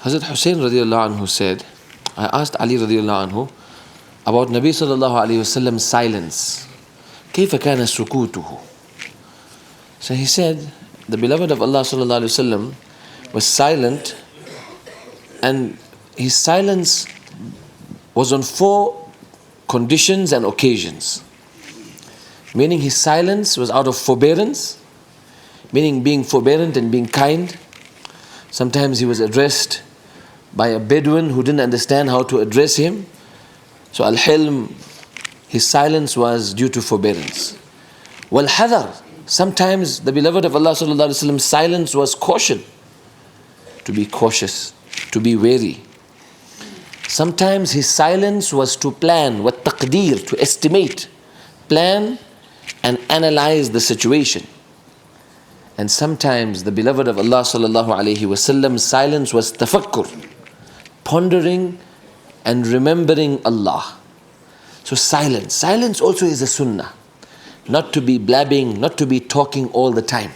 Hazrat Hussein radiallahu anhu said, I asked Ali radiallahu anhu about Nabi sallallahu alayhi wasallam's silence. كيف كان سكوته? So he said, the beloved of Allah sallallahu alayhi wasallam was silent, and his silence was on 4 conditions and occasions. Meaning his silence was out of forbearance, meaning being forbearant and being kind. Sometimes he was addressed by a Bedouin who didn't understand how to address him. So al-hilm, his silence was due to forbearance. Wal-hadar, sometimes the beloved of Allah sallallahu alaihi wasallam's silence was caution, to be cautious, to be wary. Sometimes his silence was to plan, what taqdeer, to estimate, plan and analyze the situation. And sometimes the beloved of Allah sallallahu alaihi wasallam's silence was tafakkur, pondering and remembering Allah. So silence also is a sunnah. Not to be blabbing, not to be talking all the time.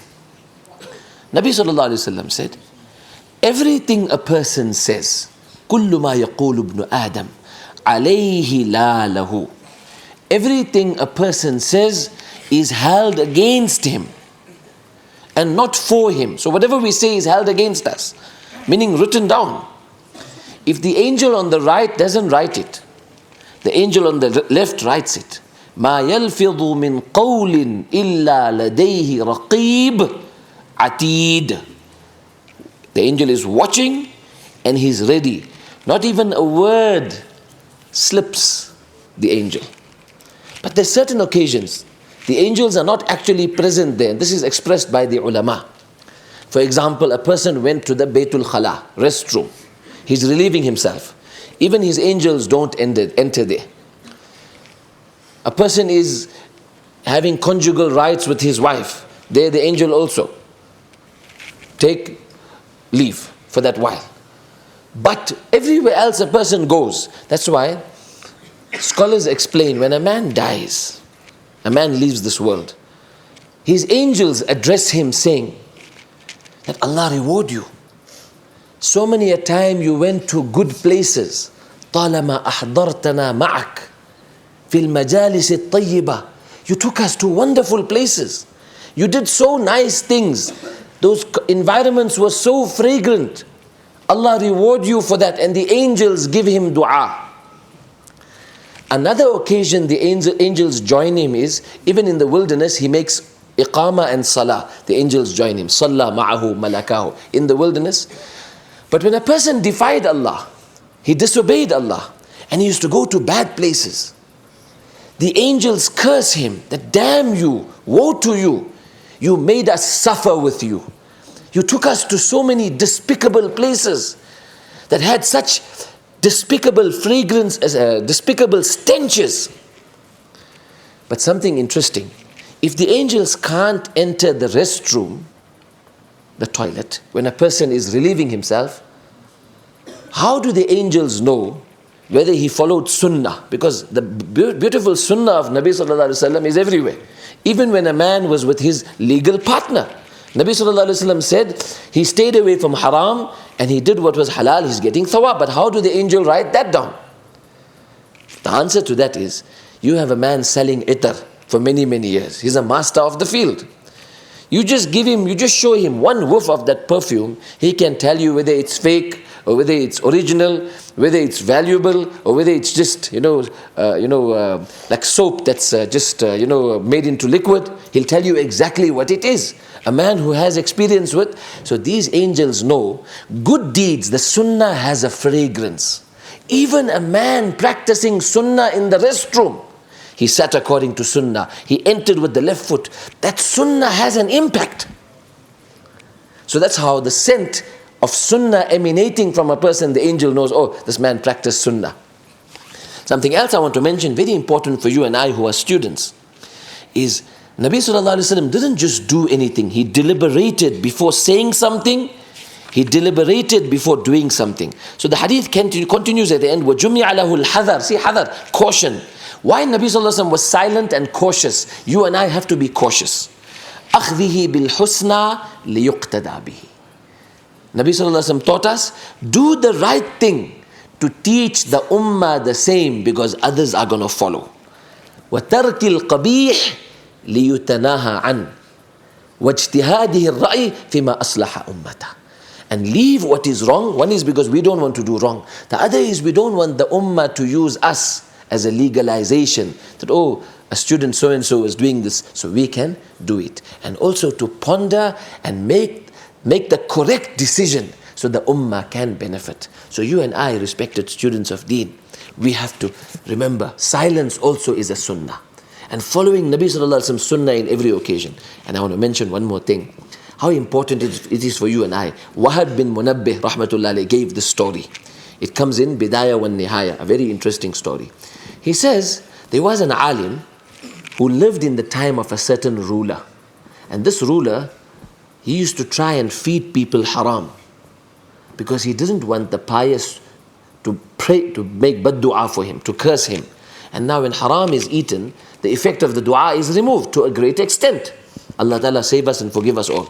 Nabi sallallahu alaihi wasallam said, everything a person says, كل ما يقول ابن آدم عليه لا له. Everything a person says is held against him and not for him. So whatever we say is held against us, meaning written down. If the angel on the right doesn't write it, the angel on the left writes it. ما يلفظ من قول إلا لديه رقيب عتيد. The angel is watching and he's ready. Not even a word slips the angel. But there's certain occasions, the angels are not actually present there. This is expressed by the ulama. For example, a person went to the Baytul Khala, restroom. He's relieving himself. Even his angels don't enter there. A person is having conjugal rights with his wife. There the angel also take leave for that while. But everywhere else a person goes. That's why scholars explain, when a man dies, a man leaves this world, his angels address him saying that Allah reward you. So many a time you went to good places. طالما أحضرتنا معك في المجالس الطيبة. You took us to wonderful places. You did so nice things. Those environments were so fragrant. Allah reward you for that, and the angels give him dua. Another occasion the angels join him is, even in the wilderness, he makes iqama and salah. The angels join him. Salla ma'ahu malakahu. In the wilderness. But when a person defied Allah, he disobeyed Allah, and he used to go to bad places, the angels curse him, that damn you, woe to you, you made us suffer with you. You took us to so many despicable places that had such despicable fragrance, despicable stenches. But something interesting, if the angels can't enter the restroom, the toilet, when a person is relieving himself, how do the angels know whether he followed sunnah? Because the beautiful sunnah of Nabi sallallahu alaihi wasallam is everywhere. Even when a man was with his legal partner, Nabi sallallahu alaihi wasallam said he stayed away from haram and he did what was halal, he's getting thawab. But how do the angel write that down? The answer to that is, you have a man selling itar for many, many years. He's a master of the field. You just show him one whiff of that perfume, he can tell you whether it's fake or whether it's original, whether it's valuable or whether it's just, like soap that's made into liquid. He'll tell you exactly what it is. A man who has experience with. So these angels know good deeds, the sunnah has a fragrance. Even a man practicing sunnah in the restroom, he sat according to sunnah, he entered with the left foot, that sunnah has an impact. So that's how the scent of sunnah emanating from a person, the angel knows, oh, this man practiced sunnah. Something else I want to mention, very important for you and I who are students, is Nabi sallallahu alaihi wasallam didn't just do anything. He deliberated before saying something. He deliberated before doing something. So the hadith continues at the end, وَجُمِعَ لَهُ الْحَذَرِ. See, hadar, caution. Why Nabi sallallahu alaihi wasallam was silent and cautious? You and I have to be cautious. أَخْذِهِ بِالْحُسْنَى لِيُقْتَدَى بِهِ. Nabi Sallallahu Alaihi Wasallam taught us, do the right thing to teach the ummah the same, because others are going to follow. وَتَرْكِ الْقَبِيحِ لِيُتَنَاهَا عَنْ وَاجْتِهَادِهِ الرَّأْيِ فِيمَا أَصْلَحَ أُمَّتَهُ. And leave what is wrong. One is because we don't want to do wrong. The other is we don't want the ummah to use us as a legalization. That, oh, a student so-and-so is doing this, so we can do it. And also to ponder and make the correct decision so the ummah can benefit. So you and I, respected students of deen, we have to remember, silence also is a sunnah. And following Nabi Sallallahu Alaihi Wasallam's sunnah in every occasion. And I want to mention one more thing. How important it is for you and I. Wahab bin Munabbih rahmatullah alayhi gave this story. It comes in Bidayah wa Nihaya, a very interesting story. He says, there was an alim who lived in the time of a certain ruler. And this ruler, he used to try and feed people haram, because he didn't want the pious to pray, to make bad dua for him, to curse him. And now when haram is eaten, the effect of the dua is removed to a great extent. Allah Ta'ala save us and forgive us all.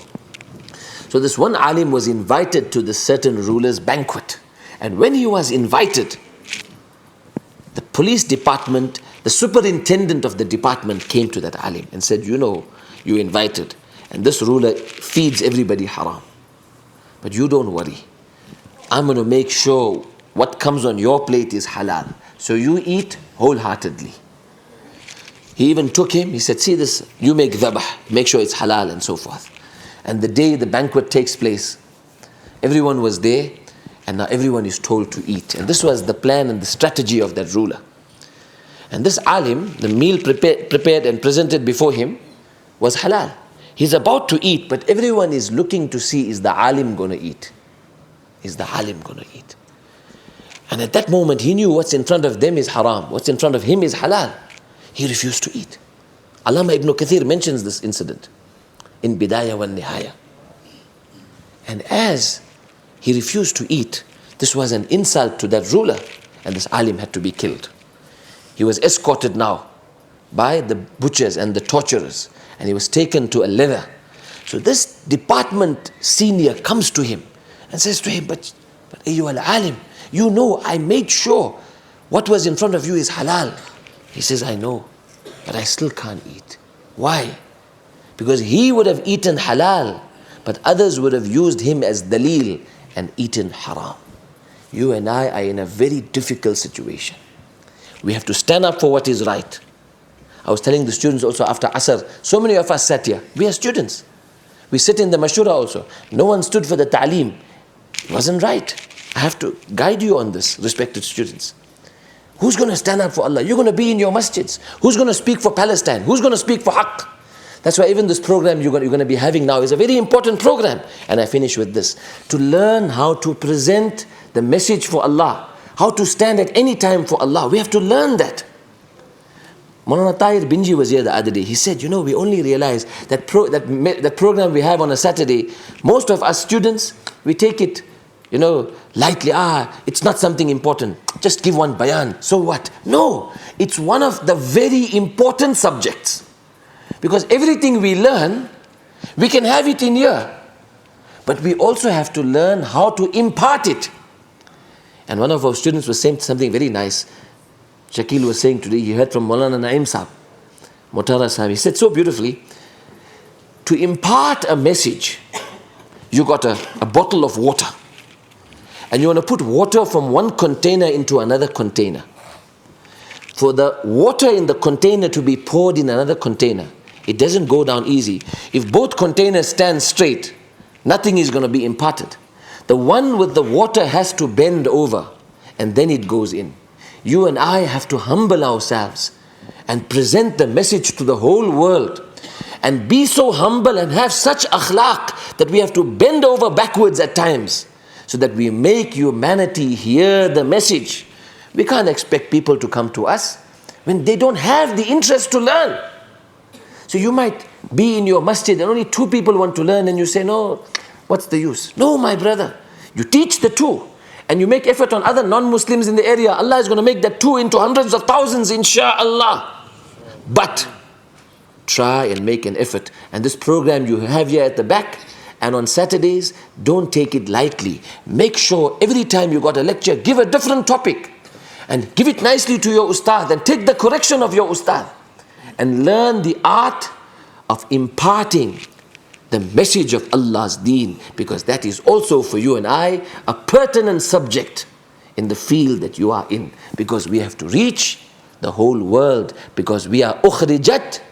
So this one alim was invited to this certain ruler's banquet. And when he was invited, the police department, the superintendent of the department came to that alim and said, you know, you invited, and this ruler feeds everybody haram. But you don't worry. I'm going to make sure what comes on your plate is halal. So you eat wholeheartedly. He even took him, he said, see this, you make dhabah, make sure it's halal and so forth. And the day the banquet takes place, everyone was there, and now everyone is told to eat. And this was the plan and the strategy of that ruler. And this alim, the meal prepared and presented before him was halal. He's about to eat, but everyone is looking to see, is the alim going to eat? Is the alim going to eat? And at that moment, he knew what's in front of them is haram, what's in front of him is halal. He refused to eat. Allama Ibn Kathir mentions this incident in Bidayah wa Nihaya. And as he refused to eat, this was an insult to that ruler, and this alim had to be killed. He was escorted now by the butchers and the torturers, and he was taken to a leather. So this department senior comes to him and says to him, but ayyuhal alim, you know I made sure what was in front of you is halal. He says, I know, but I still can't eat. Why? Because he would have eaten halal, but others would have used him as dalil and eaten haram. You and I are in a very difficult situation. We have to stand up for what is right. I was telling the students also after Asr, so many of us sat here. We are students. We sit in the mashura also. No one stood for the ta'aleem. It wasn't right. I have to guide you on this, respected students. Who's going to stand up for Allah? You're going to be in your masjids. Who's going to speak for Palestine? Who's going to speak for haqq? That's why even this program you're going to be having now is a very important program. And I finish with this. To learn how to present the message for Allah. How to stand at any time for Allah. We have to learn that. Maulana Tahir Binji was here the other day. He said, you know, we only realize that program we have on a Saturday, most of us students, we take it, you know, lightly. It's not something important. Just give one bayan. So what? No, it's one of the very important subjects. Because everything we learn, we can have it in here. But we also have to learn how to impart it. And one of our students was saying something very nice. Shakil was saying today, he heard from Maulana Naim Sahib, Motara Sahib. He said so beautifully, to impart a message, you got a bottle of water. And you want to put water from one container into another container. For the water in the container to be poured in another container, it doesn't go down easy. If both containers stand straight, nothing is going to be imparted. The one with the water has to bend over, and then it goes in. You and I have to humble ourselves and present the message to the whole world. And be so humble and have such akhlaq that we have to bend over backwards at times, so that we make humanity hear the message. We can't expect people to come to us when they don't have the interest to learn. So you might be in your masjid and only 2 people want to learn, and you say, no, what's the use? No, my brother, you teach the 2 and you make effort on other non-Muslims in the area. Allah is going to make that 2 into hundreds of thousands, insha'Allah. But try and make an effort. And this program you have here at the back, And on Saturdays, don't take it lightly. Make sure every time you got a lecture, give a different topic. And give it nicely to your ustad and take the correction of your ustad. And learn the art of imparting the message of Allah's deen, because that is also for you and I a pertinent subject in the field that you are in, because we have to reach the whole world, because we are ukhrijat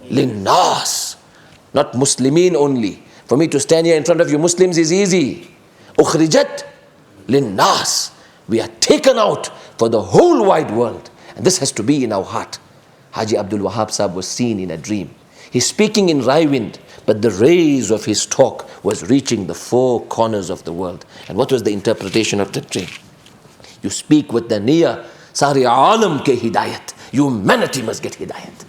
linnas, not Muslimin only. For me to stand here in front of you Muslims is easy. Ukhrijat linnas, we are taken out for the whole wide world, and this has to be in our heart. Haji Abdul Wahab Sahib was seen in a dream. He's speaking in Raiwind, but the rays of his talk was reaching the four corners of the world. And what was the interpretation of that dream? You speak with the niyyah, Sari alam ke hidayat. Humanity must get hidayat.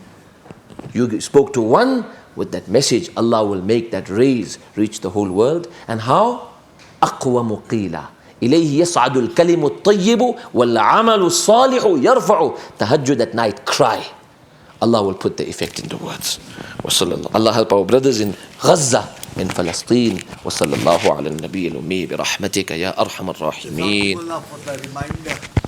You spoke to one with that message, Allah will make that rays reach the whole world. And how? Aqwa muqila. إليه يصعد الكلم الطيب والعمل الصالح يرفع. Tahajjud at night, cry. Allah will put the effect in the words. Allah help our brothers in Gaza, in Palestine. وصلى الله على النبي الأمي برحمتك يا أرحم الراحمين.